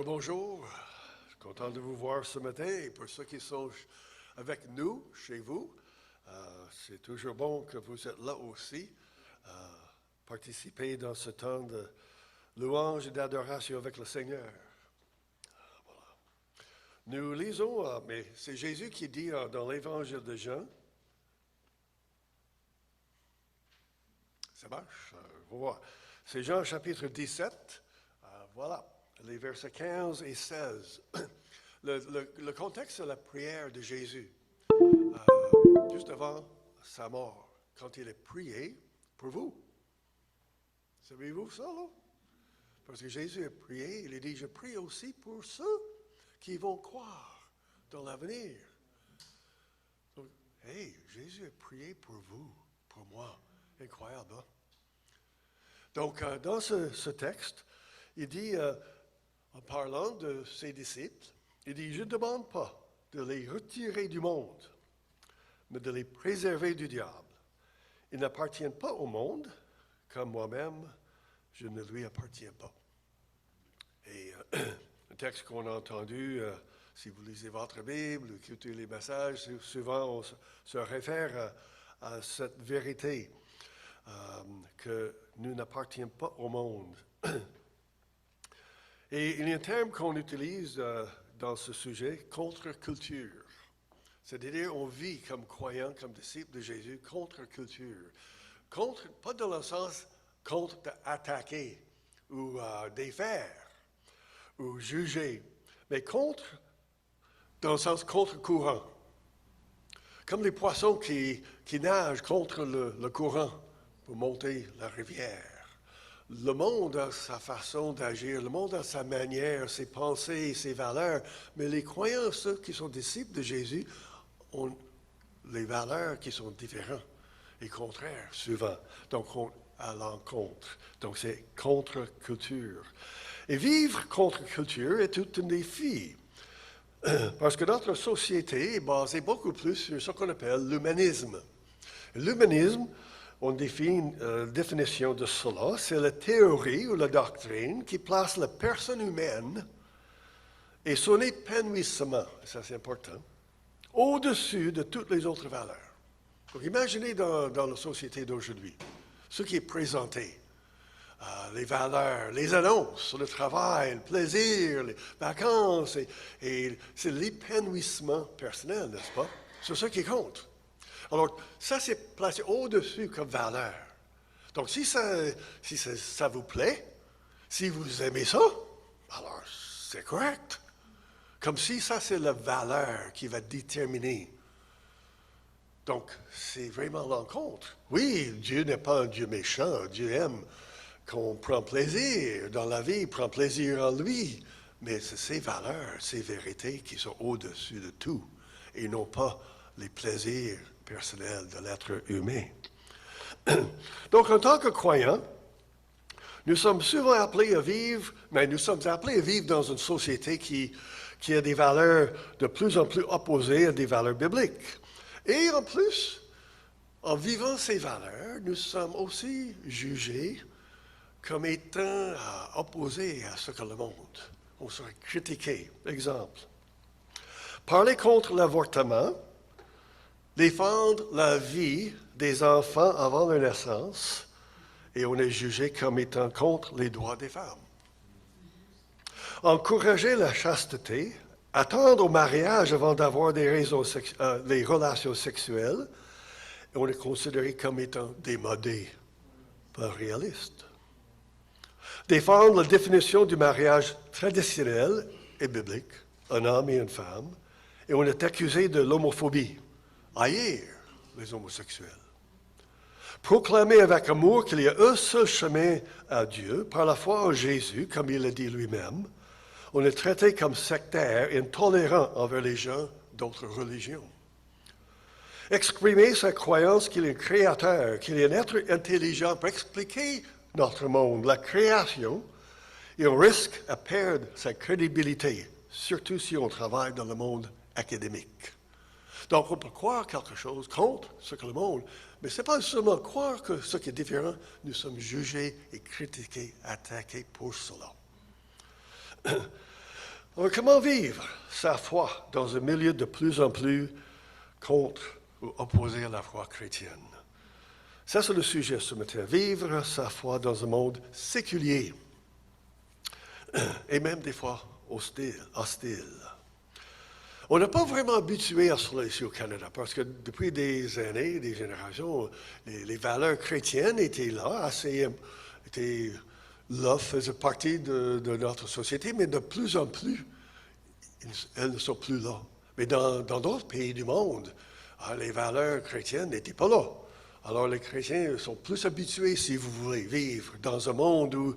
Bonjour, bonjour. Je suis content de vous voir ce matin. Et pour ceux qui sont avec nous, chez vous, c'est toujours bon que vous êtes là aussi. Participer dans ce temps de louange et d'adoration avec le Seigneur. Voilà. Nous lisons, mais c'est Jésus qui dit dans l'Évangile de Jean. Ça marche? On va voir. C'est Jean chapitre 17. Voilà. Les versets 15 et 16. Le contexte de la prière de Jésus, juste avant sa mort, quand il a prié pour vous. Savez-vous ça, là? Parce que Jésus a prié, il a dit, je prie aussi pour ceux qui vont croire dans l'avenir. Donc, hey, Jésus a prié pour vous, pour moi. Incroyable, hein? Donc, dans ce texte, il dit, en parlant de ses disciples, il dit, je ne demande pas de les retirer du monde, mais de les préserver du diable. Ils n'appartiennent pas au monde, comme moi-même, je ne lui appartiens pas. Et le texte qu'on a entendu, si vous lisez votre Bible, ou écoutez les messages, souvent on se réfère à cette vérité, que nous n'appartiens pas au monde. Et il y a un terme qu'on utilise dans ce sujet, contre-culture. C'est-à-dire, on vit comme croyants, comme disciples de Jésus, contre-culture. Contre, pas dans le sens contre d'attaquer ou défaire ou juger, mais contre, dans le sens contre-courant. Comme les poissons qui nagent contre le courant pour monter la rivière. Le monde a sa façon d'agir, le monde a sa manière, ses pensées, ses valeurs, mais les croyants, ceux qui sont disciples de Jésus, ont les valeurs qui sont différentes et contraires souvent. Donc, on à l'encontre. Donc, c'est contre-culture. Et vivre contre-culture est tout un défi. Parce que notre société est basée beaucoup plus sur ce qu'on appelle l'humanisme. L'humanisme, on définit la définition de cela, c'est la théorie ou la doctrine qui place la personne humaine et son épanouissement, ça c'est important, au-dessus de toutes les autres valeurs. Donc imaginez dans la société d'aujourd'hui, ce qui est présenté, les valeurs, les annonces, le travail, le plaisir, les vacances, et c'est l'épanouissement personnel, n'est-ce pas? C'est ça qui compte. Alors, ça, c'est placé au-dessus comme valeur. Donc, si ça vous plaît, si vous aimez ça, alors c'est correct. Comme si ça, c'est la valeur qui va déterminer. Donc, c'est vraiment l'encontre. Oui, Dieu n'est pas un Dieu méchant. Dieu aime qu'on prend plaisir dans la vie, prend plaisir en lui. Mais c'est ces valeurs, ces vérités qui sont au-dessus de tout et non pas les plaisirs personnel de l'être humain. Donc, en tant que croyants, nous sommes souvent appelés à vivre, mais nous sommes appelés à vivre dans une société qui a des valeurs de plus en plus opposées à des valeurs bibliques. Et en plus, en vivant ces valeurs, nous sommes aussi jugés comme étant opposés à ce que le monde. On serait critiqués. Exemple. Parler contre l'avortement, défendre la vie des enfants avant leur naissance, et on est jugé comme étant contre les droits des femmes. Encourager la chasteté, attendre au mariage avant d'avoir des relations sexuelles, et on est considéré comme étant démodé, pas réaliste. Défendre la définition du mariage traditionnel et biblique, un homme et une femme, et on est accusé de l'homophobie. Haïr les homosexuels. Proclamer avec amour qu'il y a un seul chemin à Dieu, par la foi en Jésus, comme il l'a dit lui-même, on est traité comme sectaire et intolérant envers les gens d'autres religions. Exprimer sa croyance qu'il est un créateur, qu'il est un être intelligent pour expliquer notre monde, la création, et on risque à perdre sa crédibilité, surtout si on travaille dans le monde académique. Donc, on peut croire quelque chose contre ce que le monde, mais ce n'est pas seulement croire que ce qui est différent, nous sommes jugés et critiqués, attaqués pour cela. Alors, comment vivre sa foi dans un milieu de plus en plus contre ou opposé à la foi chrétienne? Ça, c'est le sujet ce matin. Vivre sa foi dans un monde séculier et même des fois hostile. On n'est pas vraiment habitué à cela ici au Canada parce que depuis des années, des générations, les valeurs chrétiennes étaient là, faisaient partie de notre société, mais de plus en plus, elles ne sont plus là. Mais dans d'autres pays du monde, les valeurs chrétiennes n'étaient pas là. Alors les chrétiens sont plus habitués, si vous voulez, vivre dans un monde où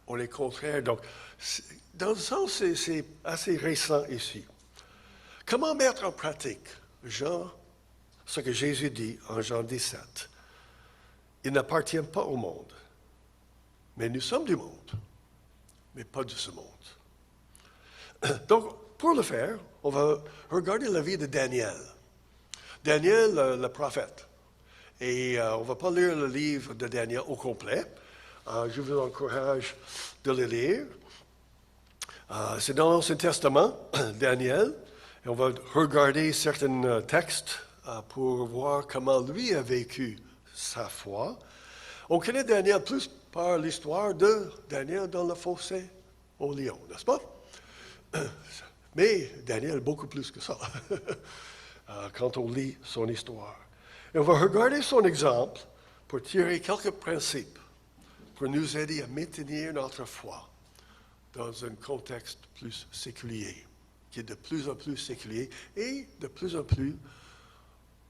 on est contraire. Donc, dans le sens, c'est assez récent ici. Comment mettre en pratique, ce que Jésus dit en Jean 17? Il n'appartient pas au monde, mais nous sommes du monde, mais pas de ce monde. Donc, pour le faire, on va regarder la vie de Daniel. Daniel, le prophète. Et on ne va pas lire le livre de Daniel au complet. Je vous encourage de le lire. C'est dans l'Ancien Testament, Daniel. Et on va regarder certains textes pour voir comment lui a vécu sa foi. On connaît Daniel plus par l'histoire de Daniel dans le fossé au lion, n'est-ce pas? Mais Daniel, beaucoup plus que ça, quand on lit son histoire. Et on va regarder son exemple pour tirer quelques principes pour nous aider à maintenir notre foi dans un contexte plus séculier, qui est de plus en plus séculier et de plus en plus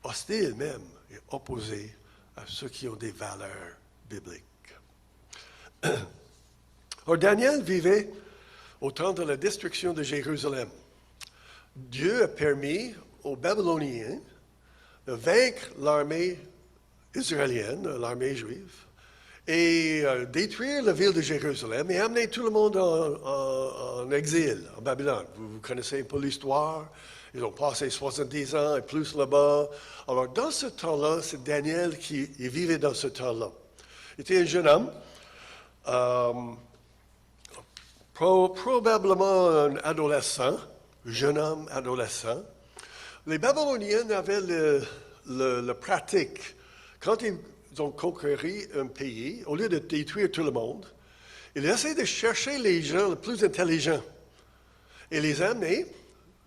hostile même et opposé à ceux qui ont des valeurs bibliques. Alors Daniel vivait au temps de la destruction de Jérusalem. Dieu a permis aux Babyloniens de vaincre l'armée israélienne, l'armée juive, et détruire la ville de Jérusalem et amener tout le monde en exil, en Babylone. Vous connaissez un peu l'histoire. Ils ont passé 70 ans et plus là-bas. Alors, dans ce temps-là, c'est Daniel qui vivait dans ce temps-là. Il était un jeune homme, probablement un adolescent, jeune homme adolescent. Les Babyloniens avaient le pratique. Quand ils ont conquéri un pays, au lieu de détruire tout le monde, ils essaient de chercher les gens les plus intelligents et les amener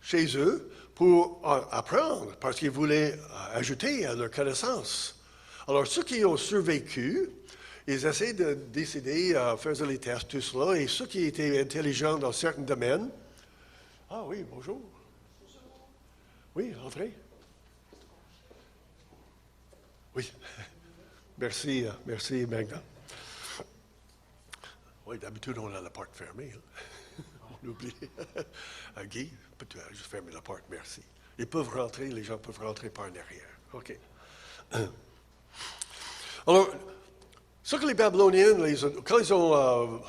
chez eux pour apprendre, parce qu'ils voulaient ajouter à leur connaissance. Alors, ceux qui ont survécu, ils essaient de décider, faisaient les tests, tout cela, et ceux qui étaient intelligents dans certains domaines. Ah oui, bonjour. Oui, entrez. Oui. Merci, Magda. Oui, d'habitude, on a la porte fermée. Hein? On oublie. Guy, peux-tu juste fermer la porte? Merci. Ils peuvent rentrer, les gens peuvent rentrer par derrière. OK. Alors, ce que les Babyloniens, quand ils ont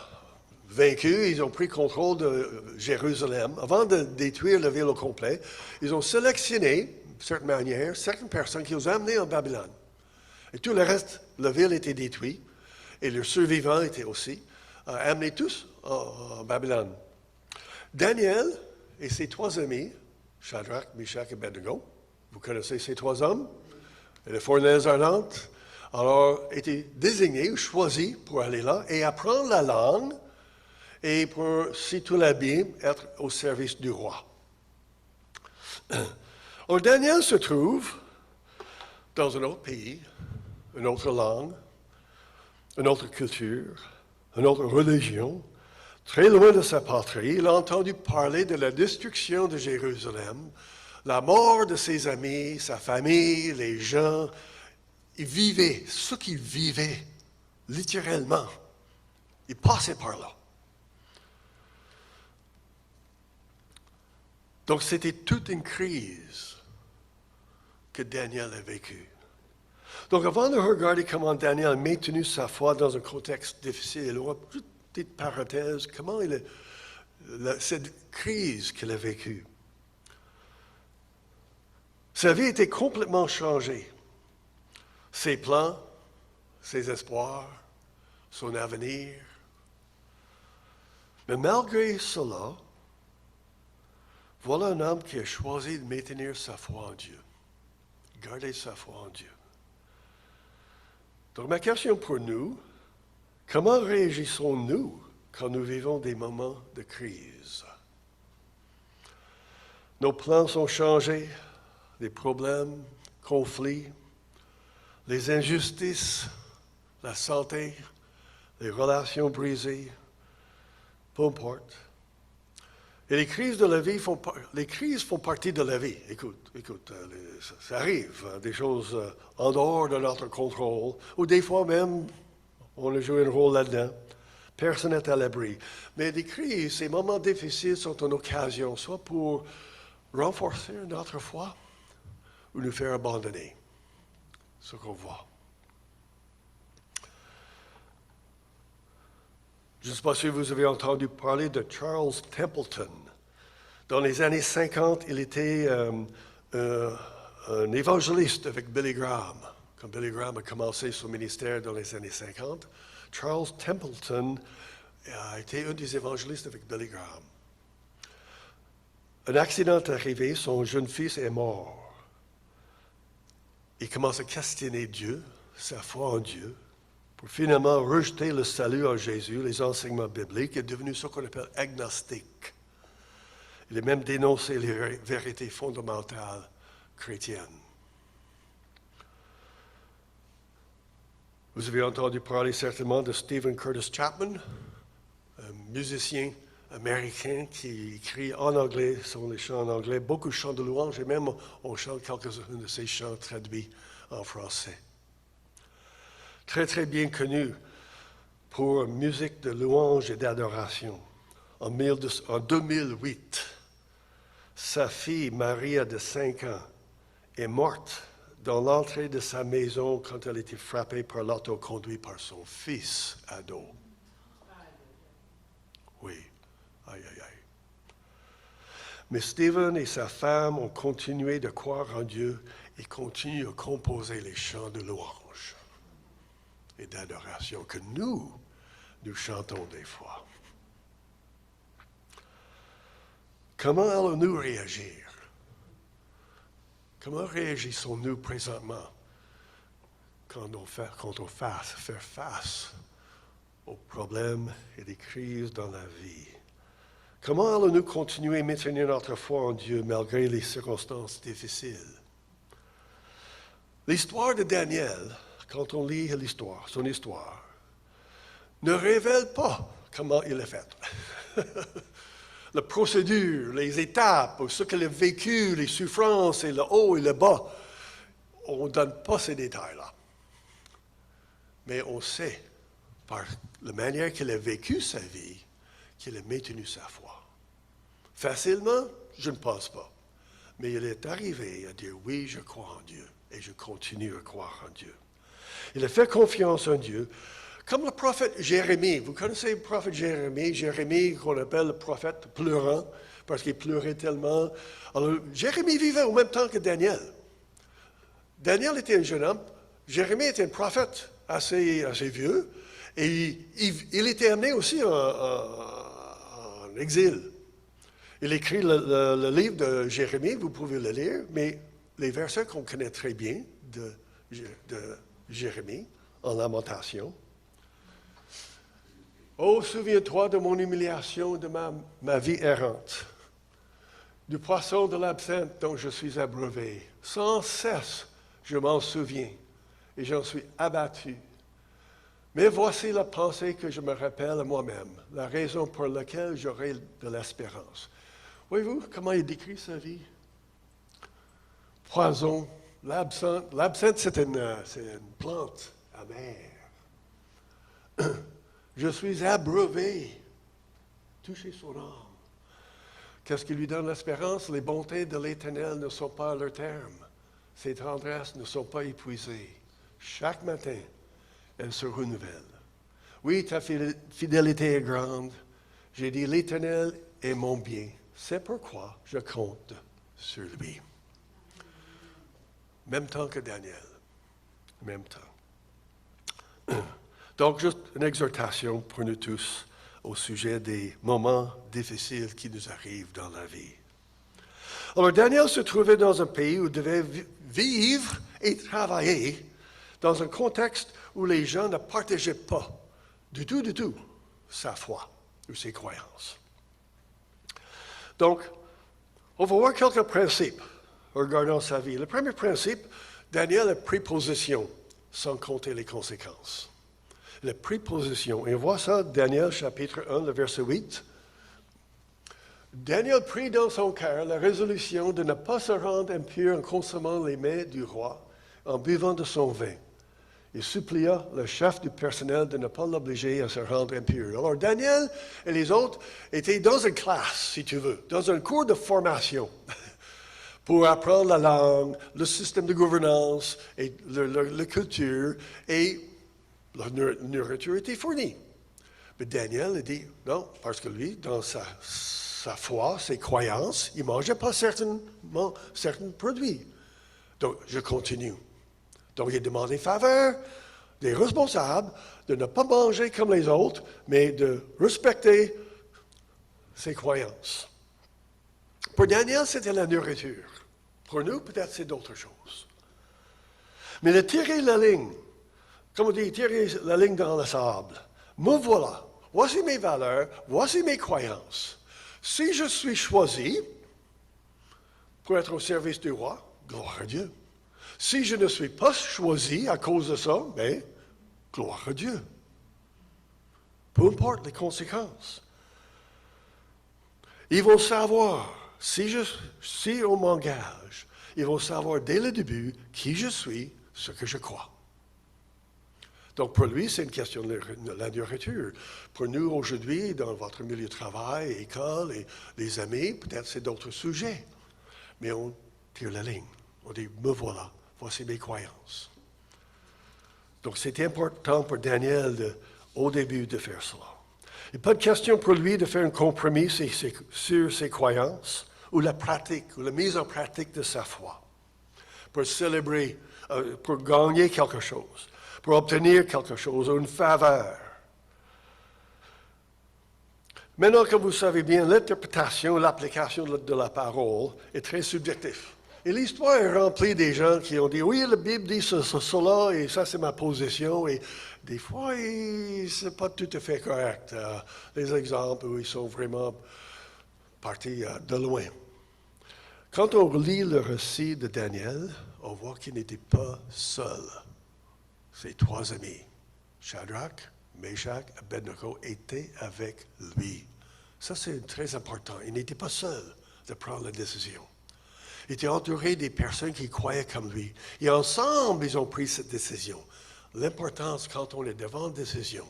vaincu, ils ont pris contrôle de Jérusalem, avant de détruire la ville au complet, ils ont sélectionné, d'une certaine manière, certaines personnes qui ont amenées en Babylone. Et tout le reste, la ville était détruite, et leurs survivants étaient aussi amenés tous en Babylone. Daniel et ses trois amis, Shadrach, Meshach et Abednego, vous connaissez ces trois hommes, et les fournaises ardentes, alors étaient désignés ou choisis pour aller là et apprendre la langue et pour, si tout l'a bien, être au service du roi. Alors Daniel se trouve dans un autre pays, une autre langue, une autre culture, une autre religion, très loin de sa patrie. Il a entendu parler de la destruction de Jérusalem, la mort de ses amis, sa famille, les gens. Il vivait, ce qu'il vivait, littéralement. Il passait par là. Donc c'était toute une crise que Daniel a vécue. Donc, avant de regarder comment Daniel a maintenu sa foi dans un contexte difficile, on va juste une petite parenthèse, comment cette crise qu'il a vécue. Sa vie était complètement changée. Ses plans, ses espoirs, son avenir. Mais malgré cela, Voilà un homme qui a choisi de maintenir sa foi en Dieu. Garder sa foi en Dieu. Donc ma question pour nous, comment réagissons-nous quand nous vivons des moments de crise? Nos plans sont changés, les problèmes, conflits, les injustices, la santé, les relations brisées, peu importe. Et les crises de la vie font partie de la vie. Écoute, ça arrive, hein, des choses en dehors de notre contrôle, ou des fois même, on a joué un rôle là-dedans. Personne n'est à l'abri. Mais les crises, ces moments difficiles sont une occasion, soit pour renforcer notre foi, ou nous faire abandonner. Ce qu'on voit. Je ne sais pas si vous avez entendu parler de Charles Templeton. Dans les années 50, il était un évangéliste avec Billy Graham. Quand Billy Graham a commencé son ministère dans les années 50, Charles Templeton a été un des évangélistes avec Billy Graham. Un accident est arrivé, son jeune fils est mort. Il commence à questionner Dieu, sa foi en Dieu, pour finalement rejeter le salut en Jésus, les enseignements bibliques, il est devenu ce qu'on appelle agnostique. Il a même dénoncé les vérités fondamentales chrétiennes. Vous avez entendu parler certainement de Stephen Curtis Chapman, un musicien américain qui écrit en anglais, sont les chants en anglais, beaucoup de chants de louange, et même on chante quelques-uns de ces chants traduits en français. Très, très bien connu pour musique de louange et d'adoration. En 2008, sa fille, Maria, de 5 ans, est morte dans l'entrée de sa maison quand elle a été frappée par l'auto conduit par son fils ado. Oui, aïe, aïe, aïe. Mais Stephen et sa femme ont continué de croire en Dieu et continuent à composer les chants de louange et d'adoration que nous chantons des fois. Comment allons-nous réagir? Comment réagissons-nous présentement quand on fait face aux problèmes et des crises dans la vie? Comment allons-nous continuer à maintenir notre foi en Dieu malgré les circonstances difficiles? L'histoire de Daniel, quand on lit son histoire, ne révèle pas comment il est fait. La procédure, les étapes, ce qu'il a vécu, les souffrances et le haut et le bas, on ne donne pas ces détails-là. Mais on sait, par la manière qu'il a vécu sa vie, qu'il a maintenu sa foi. Facilement, je ne pense pas. Mais il est arrivé à dire, oui, je crois en Dieu et je continue à croire en Dieu. Il a fait confiance en Dieu. Comme le prophète Jérémie, vous connaissez le prophète Jérémie qu'on appelle le prophète pleurant, parce qu'il pleurait tellement. Alors, Jérémie vivait au même temps que Daniel. Daniel était un jeune homme, Jérémie était un prophète assez vieux, et il était amené aussi en exil. Il écrit le livre de Jérémie, vous pouvez le lire, mais les versets qu'on connaît très bien de Jérémie, en lamentation. Oh, souviens-toi de mon humiliation, de ma vie errante, du poisson de l'absinthe dont je suis abreuvé. Sans cesse, je m'en souviens et j'en suis abattu. Mais voici la pensée que je me rappelle à moi-même, la raison pour laquelle j'aurai de l'espérance. Voyez-vous comment il décrit sa vie? Poison, l'absinthe. L'absinthe, c'est une plante amère. Je suis abreuvé. Touchez son âme. Qu'est-ce qui lui donne l'espérance? Les bontés de l'Éternel ne sont pas à leur terme. Ses tendresses ne sont pas épuisées. Chaque matin, elles se renouvellent. Oui, ta fidélité est grande. J'ai dit, l'Éternel est mon bien. C'est pourquoi je compte sur lui. Même temps que Daniel. Même temps. Donc, juste une exhortation pour nous tous au sujet des moments difficiles qui nous arrivent dans la vie. Alors Daniel se trouvait dans un pays où il devait vivre et travailler dans un contexte où les gens ne partageaient pas du tout sa foi ou ses croyances. Donc, on va voir quelques principes regardant sa vie. Le premier principe, Daniel a pris position sans compter les conséquences. Il a pris position. Et on voit ça, Daniel chapitre 1, le verset 8. Daniel prit dans son cœur la résolution de ne pas se rendre impur en consommant les mets du roi, en buvant de son vin. Il supplia le chef du personnel de ne pas l'obliger à se rendre impur. Alors Daniel et les autres étaient dans une classe, si tu veux, dans un cours de formation pour apprendre la langue, le système de gouvernance, et la culture, et la nourriture était fournie. Mais Daniel a dit non, parce que lui, dans sa foi, ses croyances, il ne mangeait pas certains produits. Donc, je continue. Donc, il a demandé faveur des responsables de ne pas manger comme les autres, mais de respecter ses croyances. Pour Daniel, c'était la nourriture. Pour nous, peut-être c'est d'autres choses. Mais de tirer la ligne, comme on dit, tirer la ligne dans le sable. Me voilà. Voici mes valeurs, voici mes croyances. Si je suis choisi pour être au service du roi, gloire à Dieu. Si je ne suis pas choisi à cause de ça, bien, gloire à Dieu. Peu importe les conséquences. Ils vont savoir, si on m'engage, ils vont savoir dès le début qui je suis, ce que je crois. Donc, pour lui, c'est une question de la nourriture. Pour nous, aujourd'hui, dans votre milieu de travail, école, et les amis, peut-être c'est d'autres sujets. Mais on tire la ligne. On dit, me voilà, voici mes croyances. Donc, c'était important pour Daniel, au début, de faire cela. Il n'y a pas de question pour lui de faire un compromis sur ses croyances, ou la pratique, ou la mise en pratique de sa foi, pour célébrer, pour gagner quelque chose, pour obtenir quelque chose, une faveur. Maintenant, comme vous savez bien, l'interprétation, l'application de la parole est très subjective. Et l'histoire est remplie des gens qui ont dit, oui, la Bible dit cela, et ça, c'est ma position. Et des fois, ce n'est pas tout à fait correct. Les exemples où ils sont vraiment partis de loin. Quand on lit le récit de Daniel, on voit qu'il n'était pas seul. Ses trois amis, Shadrach, Meshach, Abednego, étaient avec lui. Ça, c'est très important. Il n'était pas seul de prendre la décision. Il était entouré des personnes qui croyaient comme lui. Et ensemble, ils ont pris cette décision. L'importance, quand on est devant une décision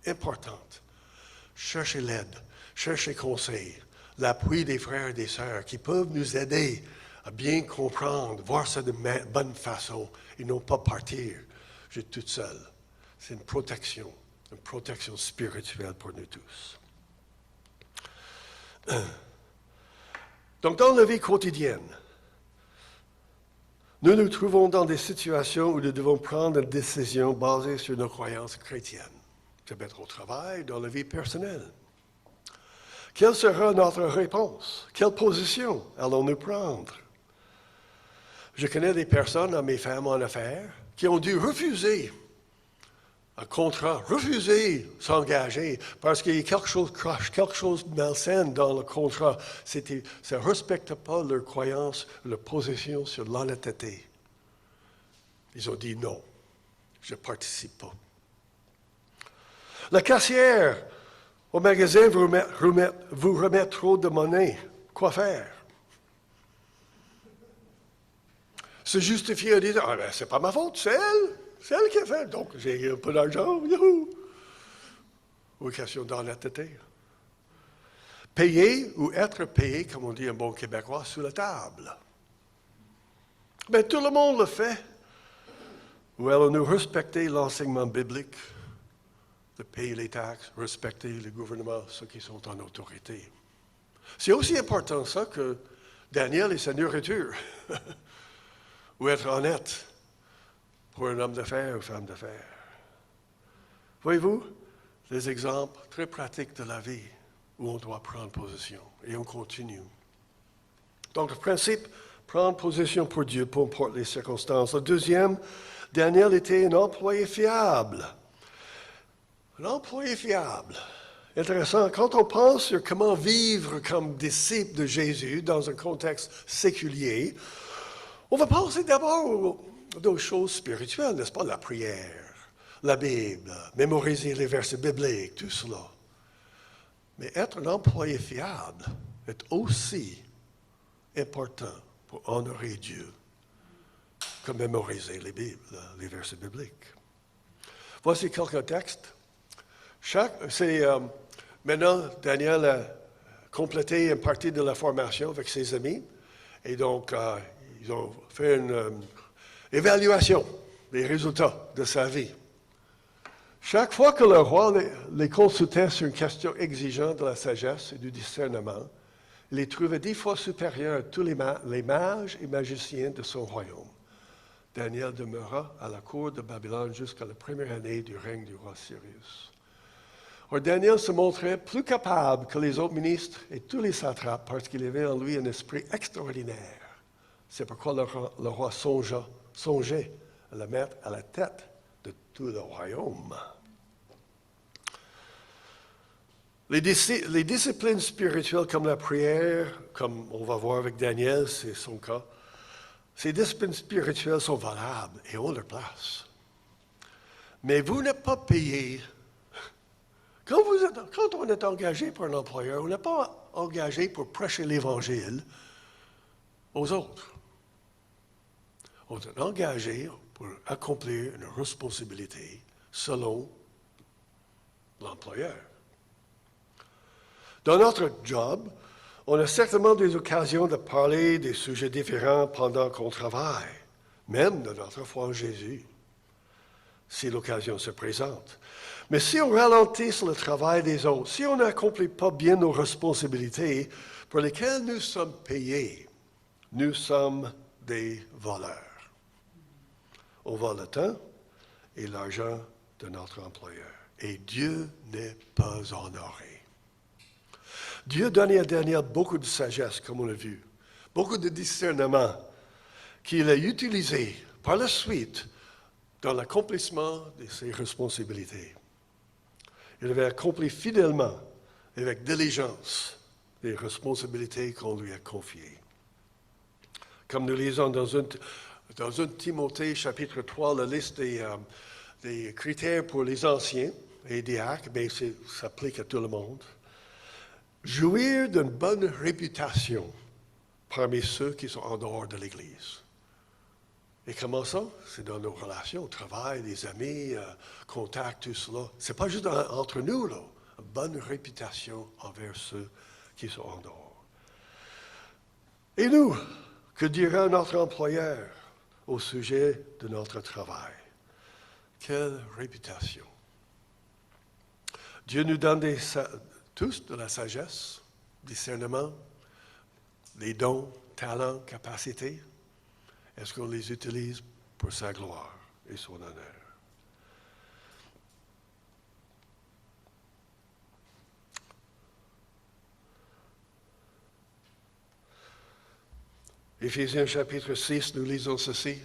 importante, chercher l'aide, chercher conseil, l'appui des frères et des sœurs qui peuvent nous aider à bien comprendre, voir ça de bonne façon et non pas partir juste toute seule. C'est une protection spirituelle pour nous tous. Donc, dans la vie quotidienne, nous nous trouvons dans des situations où nous devons prendre une décision basée sur nos croyances chrétiennes. Ça peut être au travail, dans la vie personnelle. Quelle sera notre réponse? Quelle position allons-nous prendre? Je connais des personnes dans mes femmes en affaires qui ont dû refuser un contrat, refuser s'engager parce qu'il y a quelque chose croche, quelque chose de malsain dans le contrat. Ça ne respecte pas leur croyance, leur position sur l'honnêteté. Ils ont dit non, je ne participe pas. La caissière au magasin vous remet trop de monnaie. Quoi faire? Se justifier en disant, ah ben, c'est pas ma faute, c'est elle qui a fait. Donc, j'ai un peu d'argent, youhou! Ou question d'honnêteté. Payer ou être payé, comme on dit en bon québécois, sous la table. Mais tout le monde le fait. Ou allons-nous respecter l'enseignement biblique, de payer les taxes, respecter le gouvernement, ceux qui sont en autorité? C'est aussi important ça que Daniel et sa nourriture. Ou être honnête pour un homme d'affaires ou femme d'affaires. Voyez-vous, des exemples très pratiques de la vie où on doit prendre position. Et on continue. Donc, le principe, prendre position pour Dieu, peu importe les circonstances. Le deuxième, Daniel était un employé fiable. Un employé fiable. Intéressant. Quand on pense sur comment vivre comme disciple de Jésus dans un contexte séculier, on va penser d'abord aux choses spirituelles, n'est-ce pas? La prière, la Bible, mémoriser les versets bibliques, tout cela. Mais être un employé fiable est aussi important pour honorer Dieu que mémoriser les versets bibliques. Voici quelques textes. Maintenant, Daniel a complété une partie de la formation avec ses amis. Et donc, ils ont fait une évaluation des résultats de sa vie. Chaque fois que le roi les consultait sur une question exigeante de la sagesse et du discernement, il les trouvait 10 fois supérieurs à tous les mages et magiciens de son royaume. Daniel demeura à la cour de Babylone jusqu'à la première année du règne du roi Cyrus. Or, Daniel se montrait plus capable que les autres ministres et tous les satrapes parce qu'il avait en lui un esprit extraordinaire. C'est pourquoi le roi songeait à le mettre à la tête de tout le royaume. Les disciplines spirituelles comme la prière, comme on va voir avec Daniel, c'est son cas, ces disciplines spirituelles sont valables et ont leur place. Mais vous n'êtes pas payé. Quand on est engagé par un employeur, on n'est pas engagé pour prêcher l'Évangile aux autres. On est engagé pour accomplir une responsabilité selon l'employeur. Dans notre job, on a certainement des occasions de parler des sujets différents pendant qu'on travaille, même de notre foi en Jésus, si l'occasion se présente. Mais si on ralentit sur le travail des autres, si on n'accomplit pas bien nos responsabilités pour lesquelles nous sommes payés, nous sommes des voleurs. On vole le temps et l'argent de notre employeur. Et Dieu n'est pas honoré. Dieu donnait à Daniel beaucoup de sagesse, comme on l'a vu, beaucoup de discernement qu'il a utilisé par la suite dans l'accomplissement de ses responsabilités. Il avait accompli fidèlement, avec diligence, les responsabilités qu'on lui a confiées. Comme nous lisons dans 1 Timothée, chapitre 3, la liste des critères pour les anciens et diacres, bien, ça s'applique à tout le monde. Jouir d'une bonne réputation parmi ceux qui sont en dehors de l'Église. Et comment ça? C'est dans nos relations, au travail, les amis, contacts, tout cela. C'est pas juste entre nous, là. Une bonne réputation envers ceux qui sont en dehors. Et nous, que dira notre employeur au sujet de notre travail? Quelle réputation! Dieu nous donne tous de la sagesse, discernement, les dons, talents, capacités. Est-ce qu'on les utilise pour sa gloire et son honneur? Éphésiens chapitre 6, nous lisons ceci.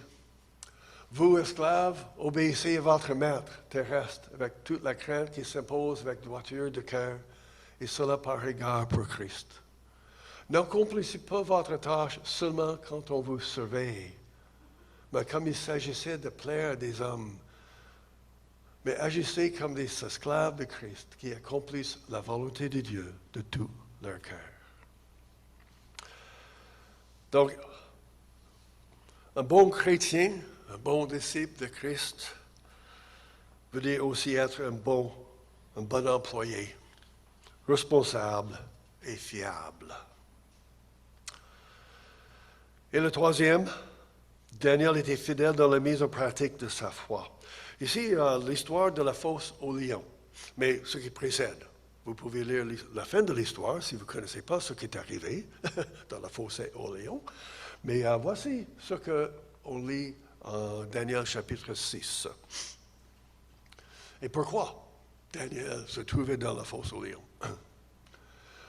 Vous, esclaves, obéissez à votre maître terrestre avec toute la crainte qui s'impose avec droiture de cœur, et cela par égard pour Christ. N'accomplissez pas votre tâche seulement quand on vous surveille, mais comme il s'agissait de plaire à des hommes. Mais agissez comme des esclaves de Christ qui accomplissent la volonté de Dieu de tout leur cœur. Donc, un bon chrétien, un bon disciple de Christ, veut dire aussi être un bon employé, responsable et fiable. Et le troisième, Daniel était fidèle dans la mise en pratique de sa foi. Ici, l'histoire de la fosse aux lions, mais ce qui précède. Vous pouvez lire la fin de l'histoire si vous ne connaissez pas ce qui est arrivé dans la fosse aux lions. Mais voici ce qu'on lit en Daniel chapitre 6. Et pourquoi Daniel se trouvait dans la fosse aux lions?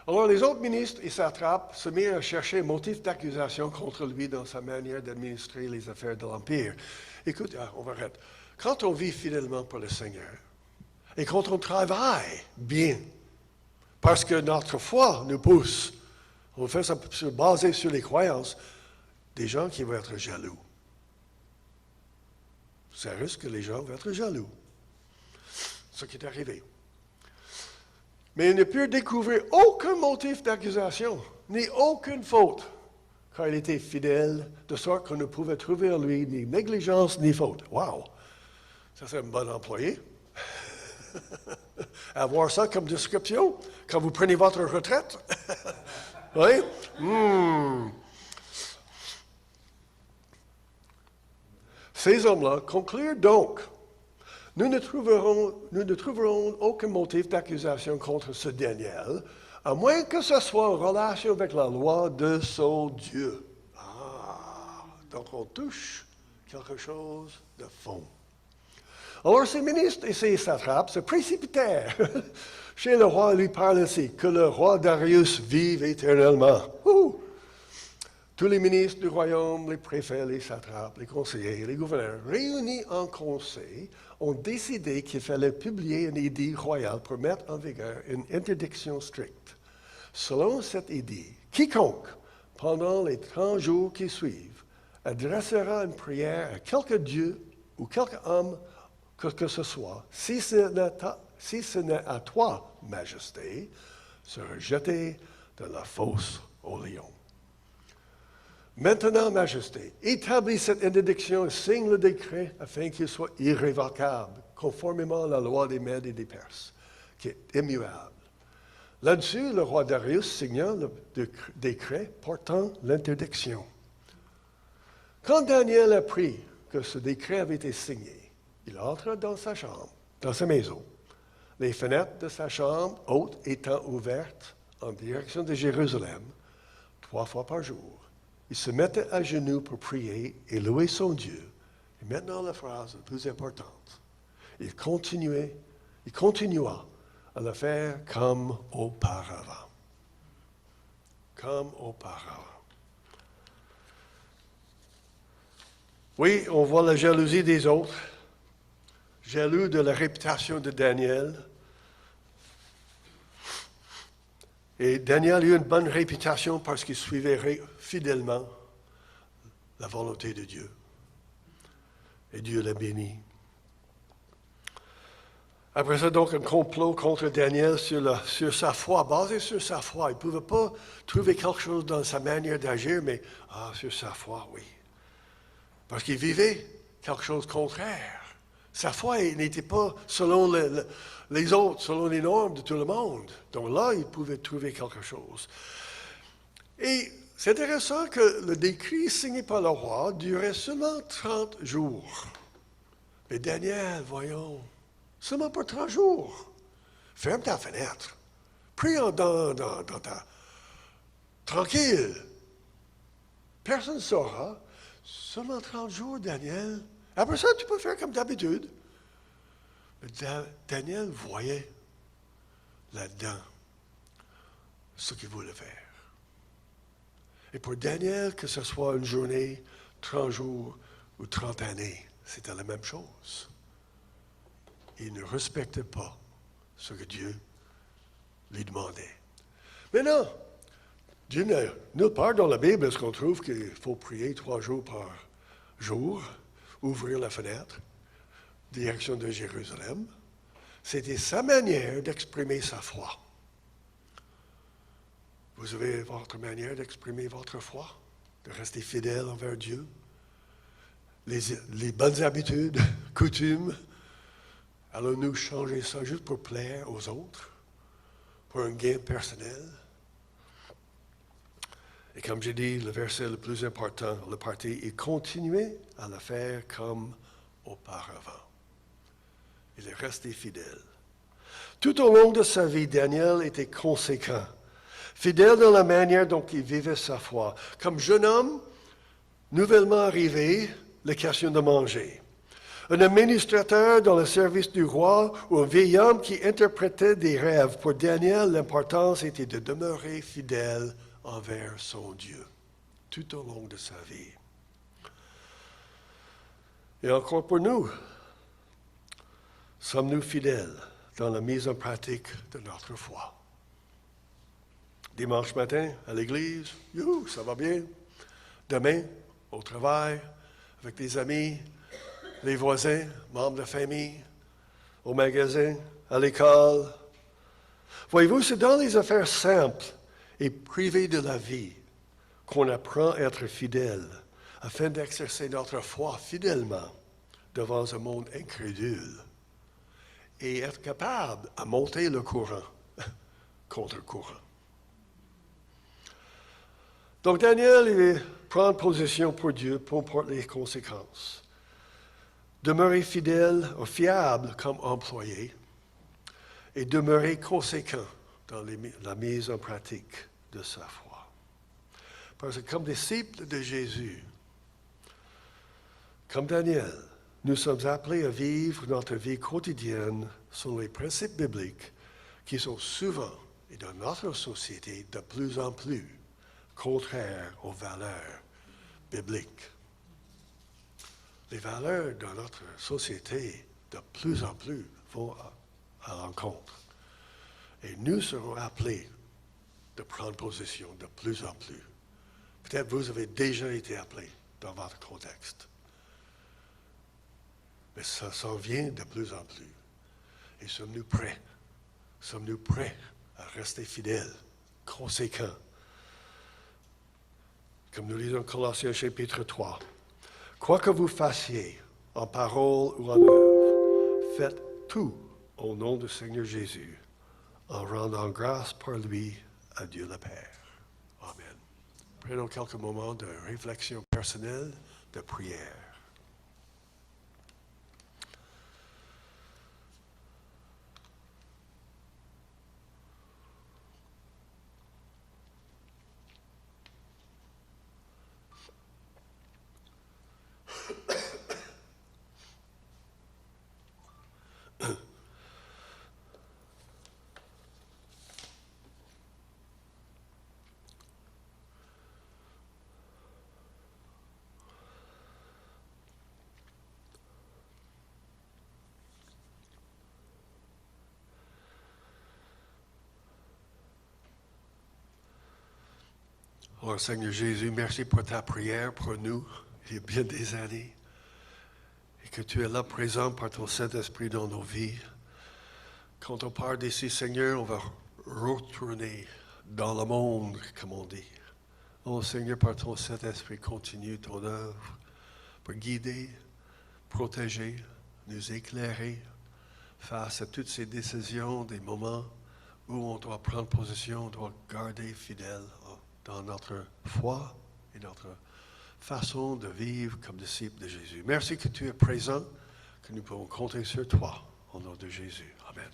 Alors les autres ministres et satrapes se mirent à chercher un motif d'accusation contre lui dans sa manière d'administrer les affaires de l'Empire. Écoute, on va arrêter. Quand on vit fidèlement pour le Seigneur, et quand on travaille bien, parce que notre foi nous pousse, on fait ça basé sur les croyances, des gens qui vont être jaloux. Ça risque que les gens vont être jaloux. Ce qui est arrivé. Mais il ne peut découvrir aucun motif d'accusation, ni aucune faute, car il était fidèle, de sorte qu'on ne pouvait trouver en lui ni négligence ni faute. Wow! Ça, c'est un bon employé. Avoir ça comme description quand vous prenez votre retraite. Oui? Ces hommes-là conclurent donc, nous ne trouverons aucun motif d'accusation contre ce Daniel, à moins que ce soit en relation avec la loi de son Dieu. Ah, donc on touche quelque chose de fond. Alors ces ministres et ces satrapes se précipitèrent chez le roi et lui parlent ainsi, que le roi Darius vive éternellement. Tous les ministres du royaume, les préfets, les satrapes, les conseillers, les gouverneurs, réunis en conseil, ont décidé qu'il fallait publier un édit royal pour mettre en vigueur une interdiction stricte. Selon cet édit, quiconque, pendant les 30 jours qui suivent, adressera une prière à quelque dieu ou quelque homme que ce soit, si ce n'est à toi, Majesté, sera jeté dans la fosse au lion. Maintenant, Majesté, établis cette interdiction et signe le décret afin qu'il soit irrévocable, conformément à la loi des Mèdes et des Perses, qui est immuable. Là-dessus, le roi Darius signa le décret portant l'interdiction. Quand Daniel apprit que ce décret avait été signé, il entra dans sa chambre, dans sa maison, les fenêtres de sa chambre haute étant ouvertes en direction de Jérusalem 3 fois par jour. Il se mettait à genoux pour prier et louer son Dieu. Et maintenant, la phrase la plus importante. Il continua à le faire comme auparavant. Comme auparavant. Oui, on voit la jalousie des autres. Jaloux de la réputation de Daniel. Et Daniel eut une bonne réputation parce qu'il suivait fidèlement la volonté de Dieu. Et Dieu l'a béni. Après ça, donc, un complot contre Daniel sur sa foi, basé sur sa foi. Il ne pouvait pas trouver quelque chose dans sa manière d'agir, mais sur sa foi, oui. Parce qu'il vivait quelque chose de contraire. Sa foi n'était pas selon les autres, selon les normes de tout le monde. Donc là, il pouvait trouver quelque chose. Et c'est intéressant que le décret signé par le roi durait seulement 30 jours. Mais Daniel, voyons, seulement pour 30 jours. Ferme ta fenêtre. Prie dans ta... Tranquille. Personne ne saura. Seulement 30 jours, Daniel. Après ça, tu peux faire comme d'habitude. Daniel voyait là-dedans ce qu'il voulait faire. Et pour Daniel, que ce soit une journée, 30 jours ou 30 années, c'était la même chose. Il ne respectait pas ce que Dieu lui demandait. Mais non, Dieu n'a nulle part dans la Bible est-ce qu'on trouve qu'il faut prier 3 jours par jour, ouvrir la fenêtre, direction de Jérusalem. C'était sa manière d'exprimer sa foi. Vous avez votre manière d'exprimer votre foi, de rester fidèle envers Dieu, les bonnes habitudes, coutumes. Allons-nous changer ça juste pour plaire aux autres, pour un gain personnel? Et comme j'ai dit, le verset le plus important, le parti, il continuait à le faire comme auparavant. Il est resté fidèle. Tout au long de sa vie, Daniel était conséquent, fidèle dans la manière dont il vivait sa foi. Comme jeune homme, nouvellement arrivé, la question de manger. Un administrateur dans le service du roi ou un vieil homme qui interprétait des rêves. Pour Daniel, l'importance était de demeurer fidèle envers son Dieu tout au long de sa vie. Et encore pour nous, sommes-nous fidèles dans la mise en pratique de notre foi? Dimanche matin, à l'église, youhou, ça va bien. Demain, au travail, avec des amis, les voisins, membres de famille, au magasin, à l'école. Voyez-vous, c'est dans les affaires simples et privées de la vie qu'on apprend à être fidèle, afin d'exercer notre foi fidèlement devant un monde incrédule et être capable de monter le courant contre le courant. Donc Daniel, il prend position pour Dieu, peu importe les conséquences. Demeurer fidèle ou fiable comme employé et demeurer conséquent dans la mise en pratique de sa foi. Parce que comme disciples de Jésus, comme Daniel, nous sommes appelés à vivre notre vie quotidienne selon les principes bibliques qui sont souvent, et dans notre société, de plus en plus contraires aux valeurs bibliques. Les valeurs de notre société, de plus en plus, vont à l'encontre. Et nous serons appelés de prendre position de plus en plus. Peut-être vous avez déjà été appelés dans votre contexte. Mais ça s'en vient de plus en plus. Et sommes-nous prêts? Sommes-nous prêts à rester fidèles, conséquents? Comme nous lisons Colossiens chapitre 3. Quoi que vous fassiez, en parole ou en œuvre, faites tout au nom du Seigneur Jésus, en rendant grâce par lui à Dieu le Père. Amen. Prenons quelques moments de réflexion personnelle, de prière. Oh Seigneur Jésus, merci pour ta prière pour nous, il y a bien des années, et que tu es là présent par ton Saint-Esprit dans nos vies. Quand on part d'ici, Seigneur, on va retourner dans le monde, comme on dit. Oh Seigneur, par ton Saint-Esprit, continue ton œuvre pour guider, protéger, nous éclairer face à toutes ces décisions, des moments où on doit prendre position, on doit garder fidèle dans notre foi et notre façon de vivre comme disciples de Jésus. Merci que tu es présent, que nous pouvons compter sur toi, au nom de Jésus. Amen.